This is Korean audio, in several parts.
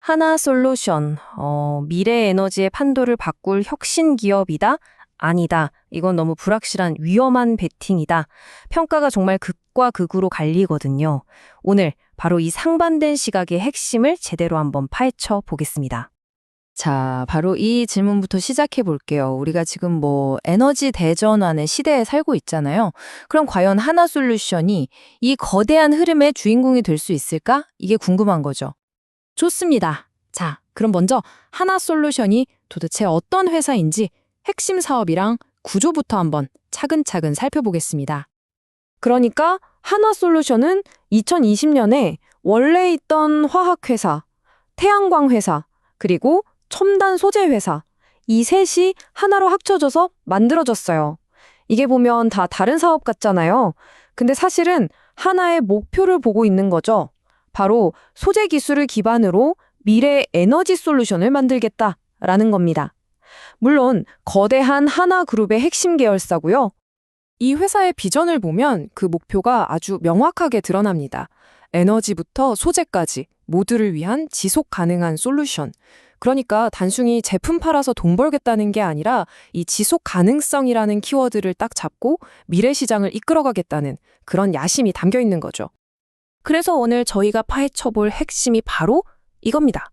하나솔루션, 미래 에너지의 판도를 바꿀 혁신 기업이다? 아니다. 이건 너무 불확실한 위험한 베팅이다. 평가가 정말 극과 극으로 갈리거든요. 오늘 바로 이 상반된 시각의 핵심을 제대로 한번 파헤쳐 보겠습니다. 자, 바로 이 질문부터 시작해 볼게요. 우리가 지금 에너지 대전환의 시대에 살고 있잖아요. 그럼 과연 하나솔루션이 이 거대한 흐름의 주인공이 될 수 있을까? 이게 궁금한 거죠. 좋습니다. 자, 그럼 먼저 하나솔루션이 도대체 어떤 회사인지 핵심 사업이랑 구조부터 한번 차근차근 살펴보겠습니다. 그러니까 하나솔루션은 2020년에 원래 있던 화학회사, 태양광 회사, 그리고 첨단 소재 회사, 이 셋이 하나로 합쳐져서 만들어졌어요. 이게 보면 다 다른 사업 같잖아요. 근데 사실은 하나의 목표를 보고 있는 거죠. 바로 소재 기술을 기반으로 미래 에너지 솔루션을 만들겠다라는 겁니다. 물론 거대한 하나그룹의 핵심 계열사고요. 이 회사의 비전을 보면 그 목표가 아주 명확하게 드러납니다. 에너지부터 소재까지 모두를 위한 지속 가능한 솔루션. 그러니까 단순히 제품 팔아서 돈 벌겠다는 게 아니라 이 지속 가능성이라는 키워드를 딱 잡고 미래 시장을 이끌어가겠다는 그런 야심이 담겨 있는 거죠. 그래서 오늘 저희가 파헤쳐볼 핵심이 바로 이겁니다.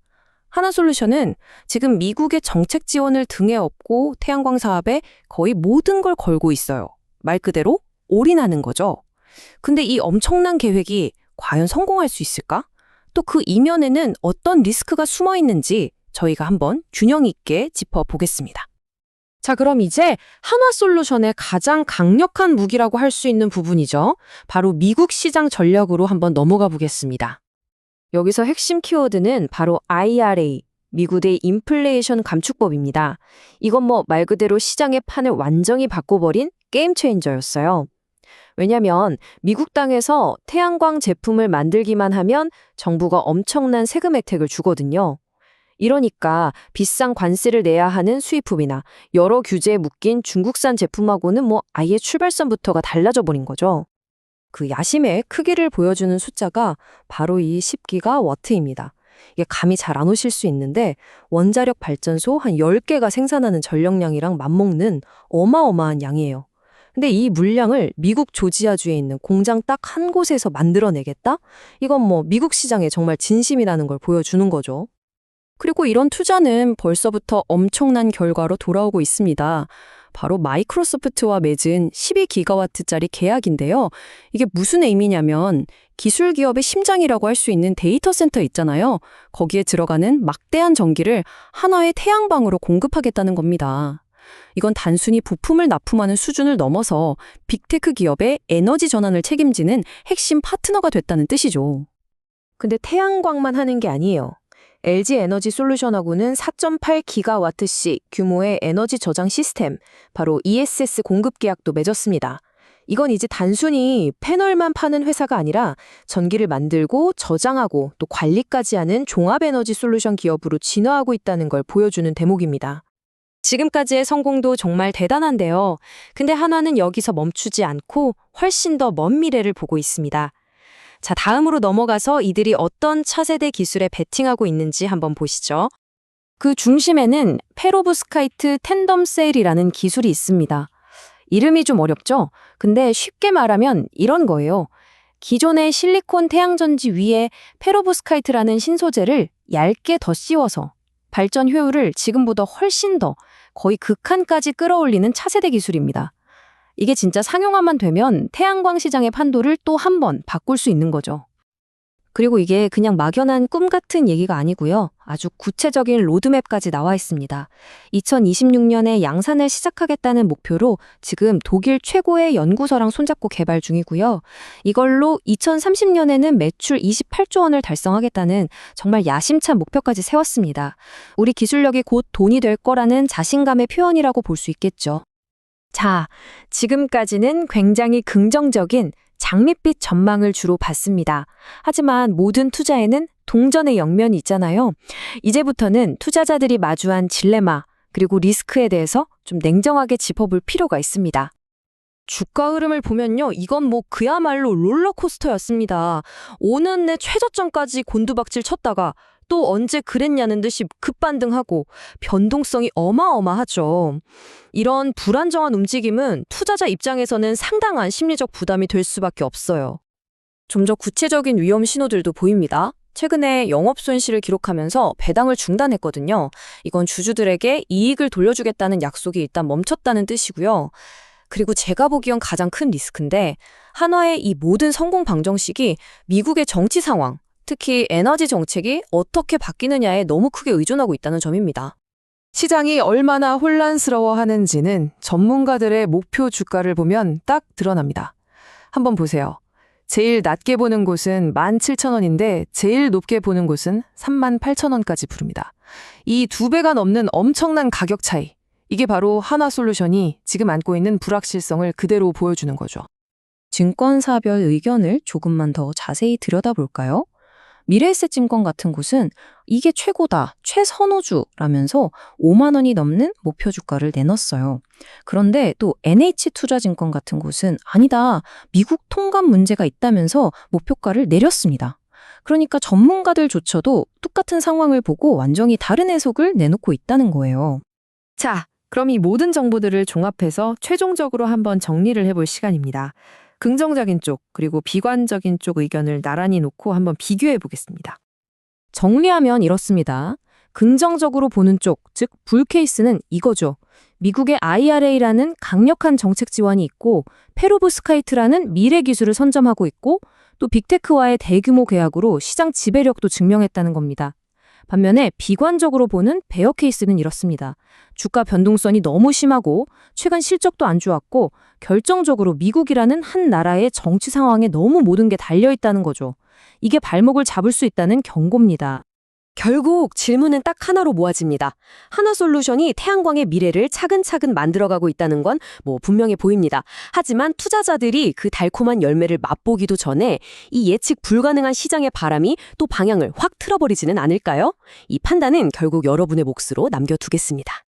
하나솔루션은 지금 미국의 정책 지원을 등에 업고 태양광 사업에 거의 모든 걸 걸고 있어요. 말 그대로 올인하는 거죠. 근데 이 엄청난 계획이 과연 성공할 수 있을까? 또 그 이면에는 어떤 리스크가 숨어 있는지 저희가 한번 균형 있게 짚어보겠습니다. 자, 그럼 이제 하나솔루션의 가장 강력한 무기라고 할 수 있는 부분이죠. 바로 미국 시장 전략으로 한번 넘어가 보겠습니다. 여기서 핵심 키워드는 바로 IRA, 미국의 인플레이션 감축법입니다. 이건 말 그대로 시장의 판을 완전히 바꿔버린 게임 체인저였어요. 왜냐면 미국 땅에서 태양광 제품을 만들기만 하면 정부가 엄청난 세금 혜택을 주거든요. 이러니까 비싼 관세를 내야 하는 수입품이나 여러 규제에 묶인 중국산 제품하고는 아예 출발선부터가 달라져 버린 거죠. 그 야심의 크기를 보여주는 숫자가 바로 이 10기가와트입니다. 이게 감이 잘 안 오실 수 있는데 원자력 발전소 한 10개가 생산하는 전력량이랑 맞먹는 어마어마한 양이에요. 근데 이 물량을 미국 조지아주에 있는 공장 딱 한 곳에서 만들어내겠다? 이건 미국 시장에 정말 진심이라는 걸 보여주는 거죠. 그리고 이런 투자는 벌써부터 엄청난 결과로 돌아오고 있습니다. 바로 마이크로소프트와 맺은 12기가와트짜리 계약인데요. 이게 무슨 의미냐면 기술 기업의 심장이라고 할 수 있는 데이터 센터 있잖아요. 거기에 들어가는 막대한 전기를 하나의 태양광으로 공급하겠다는 겁니다. 이건 단순히 부품을 납품하는 수준을 넘어서 빅테크 기업의 에너지 전환을 책임지는 핵심 파트너가 됐다는 뜻이죠. 근데 태양광만 하는 게 아니에요. LG 에너지 솔루션하고는 4.8기가와트씩 규모의 에너지 저장 시스템, 바로 ESS 공급 계약도 맺었습니다. 이건 이제 단순히 패널만 파는 회사가 아니라 전기를 만들고 저장하고 또 관리까지 하는 종합 에너지 솔루션 기업으로 진화하고 있다는 걸 보여주는 대목입니다. 지금까지의 성공도 정말 대단한데요. 근데 한화는 여기서 멈추지 않고 훨씬 더 먼 미래를 보고 있습니다. 자, 다음으로 넘어가서 이들이 어떤 차세대 기술에 베팅하고 있는지 한번 보시죠. 그 중심에는 페로브스카이트 텐덤 셀이라는 기술이 있습니다. 이름이 좀 어렵죠? 근데 쉽게 말하면 이런 거예요. 기존의 실리콘 태양전지 위에 페로브스카이트라는 신소재를 얇게 더 씌워서 발전 효율을 지금보다 훨씬 더 거의 극한까지 끌어올리는 차세대 기술입니다. 이게 진짜 상용화만 되면 태양광 시장의 판도를 또 한 번 바꿀 수 있는 거죠. 그리고 이게 그냥 막연한 꿈 같은 얘기가 아니고요. 아주 구체적인 로드맵까지 나와 있습니다. 2026년에 양산을 시작하겠다는 목표로 지금 독일 최고의 연구소랑 손잡고 개발 중이고요. 이걸로 2030년에는 매출 28조 원을 달성하겠다는 정말 야심찬 목표까지 세웠습니다. 우리 기술력이 곧 돈이 될 거라는 자신감의 표현이라고 볼 수 있겠죠. 자, 지금까지는 굉장히 긍정적인 장밋빛 전망을 주로 봤습니다. 하지만 모든 투자에는 동전의 옆면이 있잖아요. 이제부터는 투자자들이 마주한 딜레마 그리고 리스크에 대해서 좀 냉정하게 짚어볼 필요가 있습니다. 주가 흐름을 보면요. 이건 그야말로 롤러코스터였습니다. 오는 내 최저점까지 곤두박질 쳤다가 또 언제 그랬냐는 듯이 급반등하고 변동성이 어마어마하죠. 이런 불안정한 움직임은 투자자 입장에서는 상당한 심리적 부담이 될 수밖에 없어요. 좀 더 구체적인 위험 신호들도 보입니다. 최근에 영업 손실을 기록하면서 배당을 중단했거든요. 이건 주주들에게 이익을 돌려주겠다는 약속이 일단 멈췄다는 뜻이고요. 그리고 제가 보기엔 가장 큰 리스크인데 한화의 이 모든 성공 방정식이 미국의 정치 상황, 특히 에너지 정책이 어떻게 바뀌느냐에 너무 크게 의존하고 있다는 점입니다. 시장이 얼마나 혼란스러워하는지는 전문가들의 목표 주가를 보면 딱 드러납니다. 한번 보세요. 제일 낮게 보는 곳은 17,000원인데 제일 높게 보는 곳은 38,000원까지 부릅니다. 이 2배가 넘는 엄청난 가격 차이. 이게 바로 한화솔루션이 지금 안고 있는 불확실성을 그대로 보여주는 거죠. 증권사별 의견을 조금만 더 자세히 들여다볼까요? 미래에셋증권 같은 곳은 이게 최고다, 최선호주라면서 5만 원이 넘는 목표 주가를 내놨어요. 그런데 또 NH투자증권 같은 곳은 아니다, 미국 통관 문제가 있다면서 목표가를 내렸습니다. 그러니까 전문가들조차도 똑같은 상황을 보고 완전히 다른 해석을 내놓고 있다는 거예요. 자, 그럼 이 모든 정보들을 종합해서 최종적으로 한번 정리를 해볼 시간입니다. 긍정적인 쪽, 그리고 비관적인 쪽 의견을 나란히 놓고 한번 비교해 보겠습니다. 정리하면 이렇습니다. 긍정적으로 보는 쪽, 즉 불케이스는 이거죠. 미국의 IRA라는 강력한 정책 지원이 있고 페로브스카이트라는 미래 기술을 선점하고 있고 또 빅테크와의 대규모 계약으로 시장 지배력도 증명했다는 겁니다. 반면에 비관적으로 보는 베어 케이스는 이렇습니다. 주가 변동성이 너무 심하고 최근 실적도 안 좋았고 결정적으로 미국이라는 한 나라의 정치 상황에 너무 모든 게 달려있다는 거죠. 이게 발목을 잡을 수 있다는 경고입니다. 결국 질문은 딱 하나로 모아집니다. 한화솔루션이 태양광의 미래를 차근차근 만들어가고 있다는 건 분명해 보입니다. 하지만 투자자들이 그 달콤한 열매를 맛보기도 전에 이 예측 불가능한 시장의 바람이 또 방향을 확 틀어버리지는 않을까요? 이 판단은 결국 여러분의 몫으로 남겨두겠습니다.